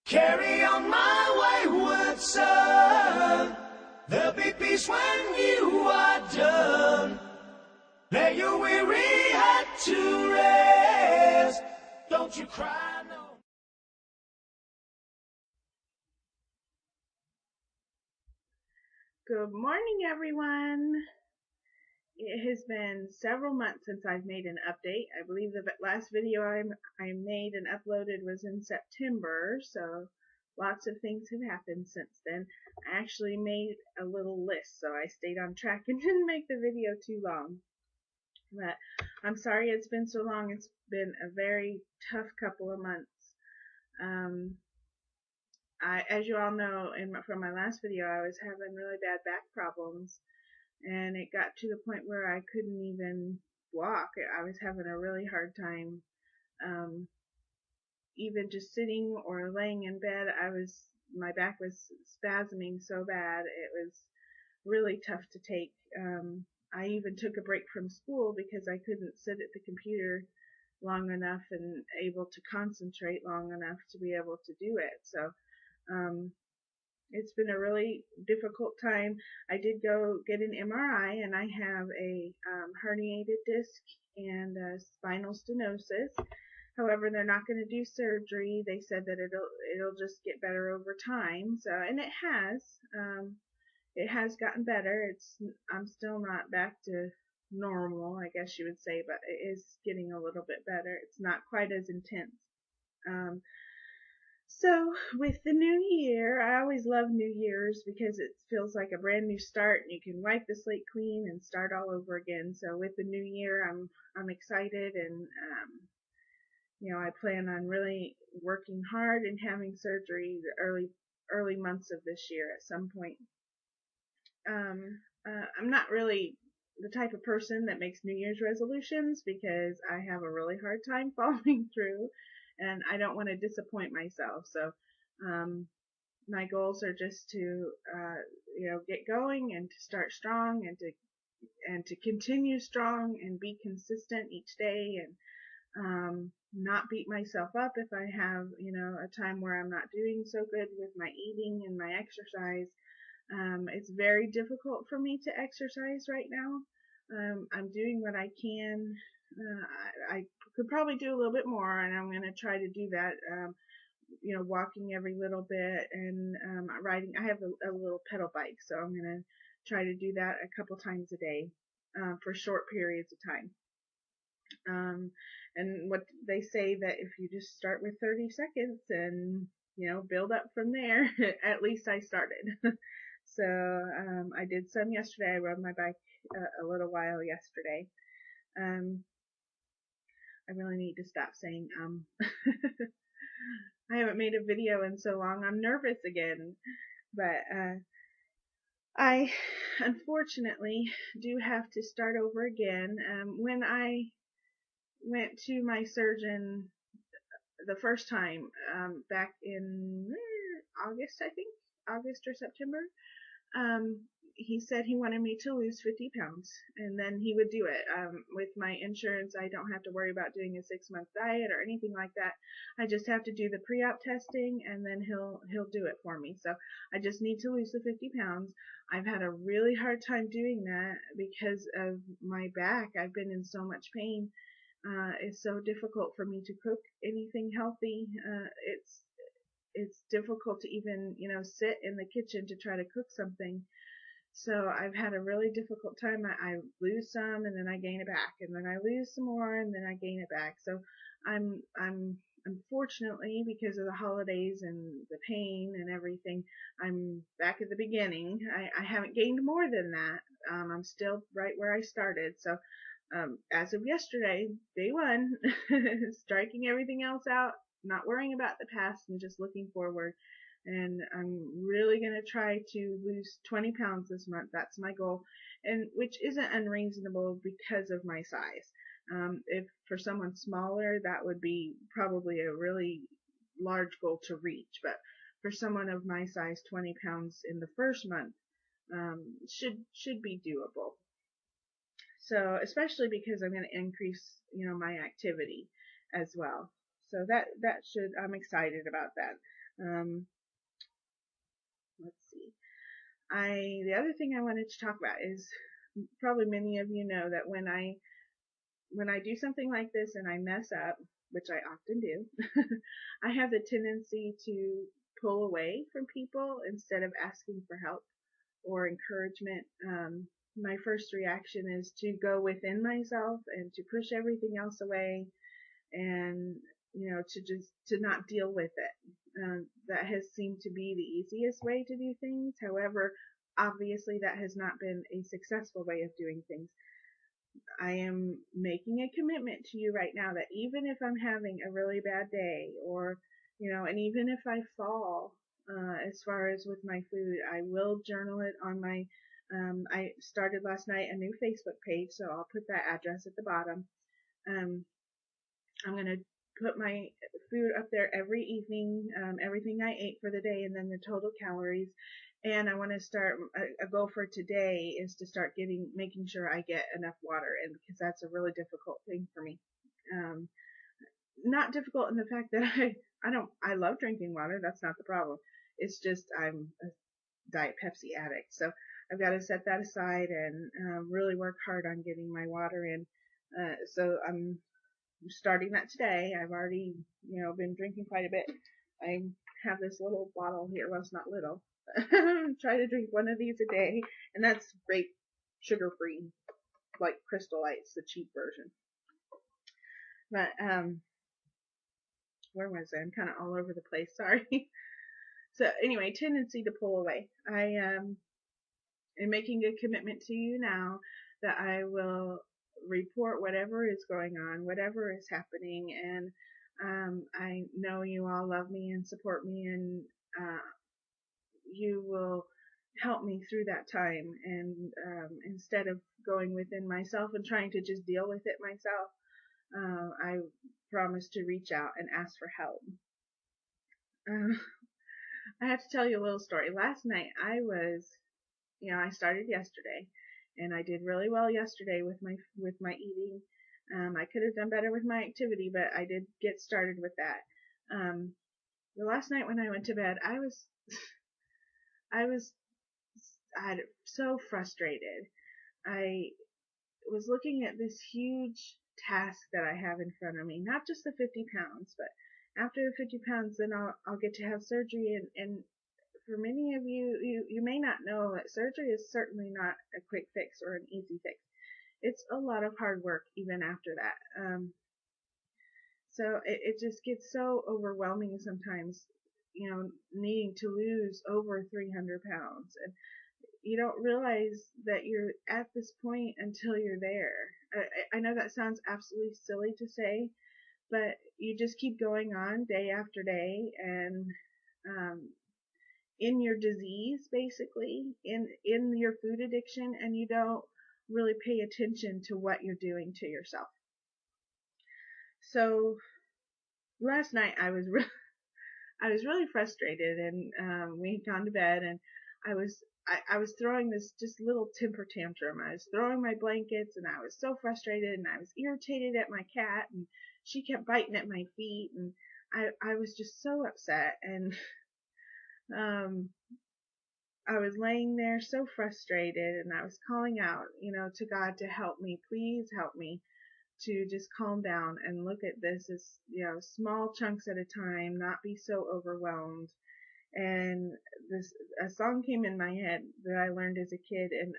Carry on my wayward son. There'll be peace when you are done. Lay your weary head to rest. Don't you cry no. Good morning, everyone. It has been several months since I've made an update. I believe the last video I made and uploaded was in September, so lots of things have happened since then. I actually made a little list, so I stayed on track and didn't make the video too long. But I'm sorry it's been so long. It's been a very tough couple of months. As you all know, from my last video, I was having really bad back problems. And it got to the point where I couldn't even walk. I was having a really hard time, even just sitting or laying in bed. My back was spasming so bad. It was really tough to take. I even took a break from school because I couldn't sit at the computer long enough and able to concentrate long enough to be able to do it. So, it's been a really difficult time. I did go get an MRI, and I have a herniated disc and spinal stenosis. However, they're not going to do surgery. They said that it'll just get better over time. So, and it has. It has gotten better. I'm still not back to normal, I guess you would say, but it is getting a little bit better. It's not quite as intense. So with the new year, I always love New Year's because it feels like a brand new start, and you can wipe the slate clean and start all over again. So with the new year, I'm excited, and I plan on really working hard and having surgery the early months of this year at some point. I'm not really the type of person that makes New Year's resolutions because I have a really hard time following through, and I don't want to disappoint myself. So, my goals are just to, get going and to start strong and to continue strong and be consistent each day, and not beat myself up if I have, a time where I'm not doing so good with my eating and my exercise. It's very difficult for me to exercise right now. I'm doing what I can. I could probably do a little bit more, and I'm going to try to do that. Walking every little bit, and riding. I have a little pedal bike, so I'm going to try to do that a couple times a day for short periods of time. And what they say that if you just start with 30 seconds and build up from there, at least I started. So I did some yesterday. I rode my bike a little while yesterday. I really need to stop saying I haven't made a video in so long. I'm nervous again, but I unfortunately do have to start over again. When I went to my surgeon the first time, back in August, I think, August or September, he said he wanted me to lose 50 pounds, and then he would do it. With my insurance, I don't have to worry about doing a 6-month diet or anything like that. I just have to do the pre-op testing, and then he'll do it for me. So I just need to lose the 50 pounds. I've had a really hard time doing that because of my back. I've been in so much pain. It's so difficult for me to cook anything healthy. It's difficult to even, sit in the kitchen to try to cook something. So I've had a really difficult time. I lose some, and then I gain it back, and then I lose some more, and then I gain it back. So I'm unfortunately, because of the holidays and the pain and everything, I'm back at the beginning. I haven't gained more than that. I'm still right where I started. So as of yesterday, day one, striking everything else out, not worrying about the past, and just looking forward. And I'm really going to try to lose 20 pounds this month. That's my goal, and which isn't unreasonable because of my size. If for someone smaller, that would be probably a really large goal to reach. But for someone of my size, 20 pounds in the first month should be doable. So especially because I'm going to increase, my activity as well. So I'm excited about that. Um, let's see. The other thing I wanted to talk about is probably many of you know that when I do something like this and I mess up, which I often do, I have the tendency to pull away from people instead of asking for help or encouragement. My first reaction is to go within myself and to push everything else away and, to not deal with it. That has seemed to be the easiest way to do things. However, obviously that has not been a successful way of doing things. I am making a commitment to you right now that even if I'm having a really bad day and even if I fall, as far as with my food, I will journal it on I started last night a new Facebook page, so I'll put that address at the bottom. Um, I'm going to put my food up there every evening, everything I ate for the day, and then the total calories. And I want to start, a goal for today is to start making sure I get enough water, and because that's a really difficult thing for me. Um, Not difficult in the fact that I love drinking water. That's not the problem. It's just I'm a Diet Pepsi addict. So I've got to set that aside and really work hard on getting my water in. So I'm starting that today. I've already, been drinking quite a bit. I have this little bottle here. Well, it's not little. Try to drink one of these a day, and that's grape sugar free, like Crystal Light's the cheap version. But where was I? I'm kind of all over the place. Sorry. So anyway, tendency to pull away. I am making a commitment to you now that I will report whatever is going on, whatever is happening, and I know you all love me and support me, and you will help me through that time. And instead of going within myself and trying to just deal with it myself, I promise to reach out and ask for help. I have to tell you a little story. Last night I started yesterday, and I did really well yesterday with my eating. I could have done better with my activity, but I did get started with that. The last night when I went to bed, I was so frustrated. I was looking at this huge task that I have in front of me, not just the 50 pounds, but after the 50 pounds, then I'll get to have surgery. And for many of you may not know that surgery is certainly not a quick fix or an easy fix. It's a lot of hard work even after that. So it just gets so overwhelming sometimes, needing to lose over 300 pounds. And you don't realize that you're at this point until you're there. I know that sounds absolutely silly to say, but you just keep going on day after day, and in your disease, basically, in your food addiction, and you don't really pay attention to what you're doing to yourself. So last night I was really frustrated, and we had gone to bed, and I was throwing this just little temper tantrum. I was throwing my blankets, and I was so frustrated, and I was irritated at my cat, and she kept biting at my feet, and I was just so upset, and I was laying there so frustrated, and I was calling out, to God to help me. Please help me to just calm down and look at this as, small chunks at a time, not be so overwhelmed. And a song came in my head that I learned as a kid, and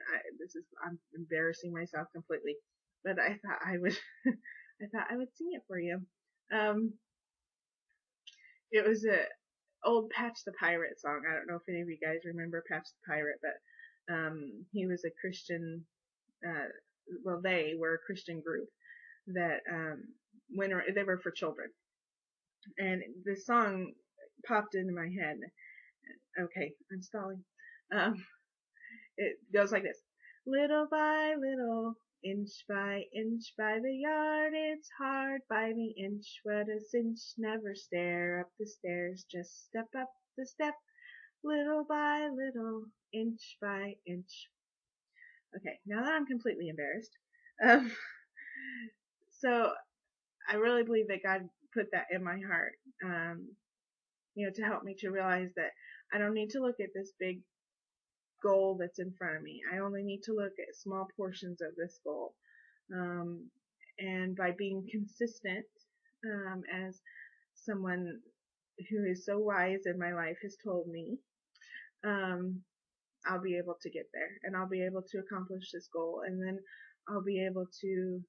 I'm embarrassing myself completely, but I thought I would, I thought I would sing it for you. It was a old Patch the Pirate song. I don't know if any of you guys remember Patch the Pirate, but he was a Christian. They were a Christian group that they were for children, and this song popped into my head. Okay, I'm stalling. It goes like this: little by little, inch by the yard, it's hard by the inch. What a cinch! Never stare up the stairs, just step up the step, little by little, inch by inch. Okay, now that I'm completely embarrassed, so I really believe that God put that in my heart. to help me to realize that I don't need to look at this big goal that's in front of me. I only need to look at small portions of this goal. And by being consistent, as someone who is so wise in my life has told me, I'll be able to get there, and I'll be able to accomplish this goal, and then I'll be able to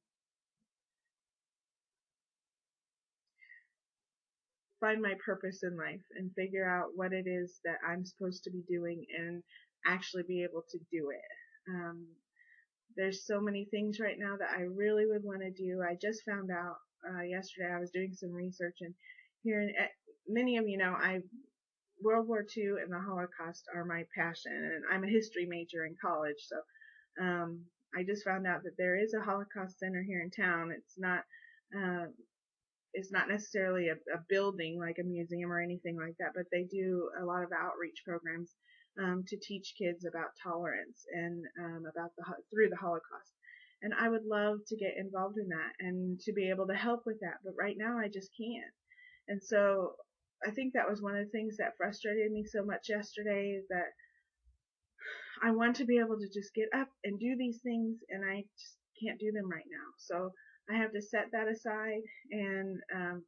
find my purpose in life and figure out what it is that I'm supposed to be doing and actually be able to do it. There's so many things right now that I really would want to do. I just found out yesterday. I was doing some research, and here, many of you know, World War II and the Holocaust are my passion, and I'm a history major in college. So I just found out that there is a Holocaust Center here in town. It's not necessarily a building like a museum or anything like that, but they do a lot of outreach programs to teach kids about tolerance and about through the Holocaust. And I would love to get involved in that and to be able to help with that, but right now I just can't. And so I think that was one of the things that frustrated me so much yesterday, is that I want to be able to just get up and do these things, and I just can't do them right now. So I have to set that aside and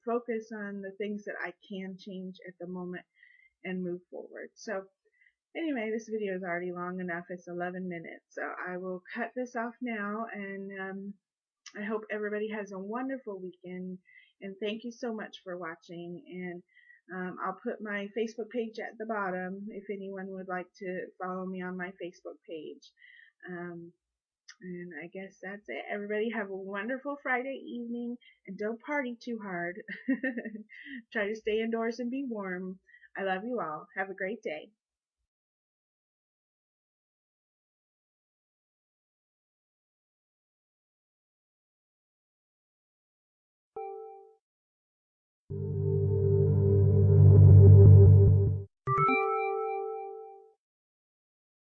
focus on the things that I can change at the moment and move forward. So anyway, this video is already long enough. It's 11 minutes. So I will cut this off now, and I hope everybody has a wonderful weekend, and thank you so much for watching. And I'll put my Facebook page at the bottom if anyone would like to follow me on my Facebook page. And I guess that's it. Everybody have a wonderful Friday evening, and don't party too hard. Try to stay indoors and be warm. I love you all. Have a great day.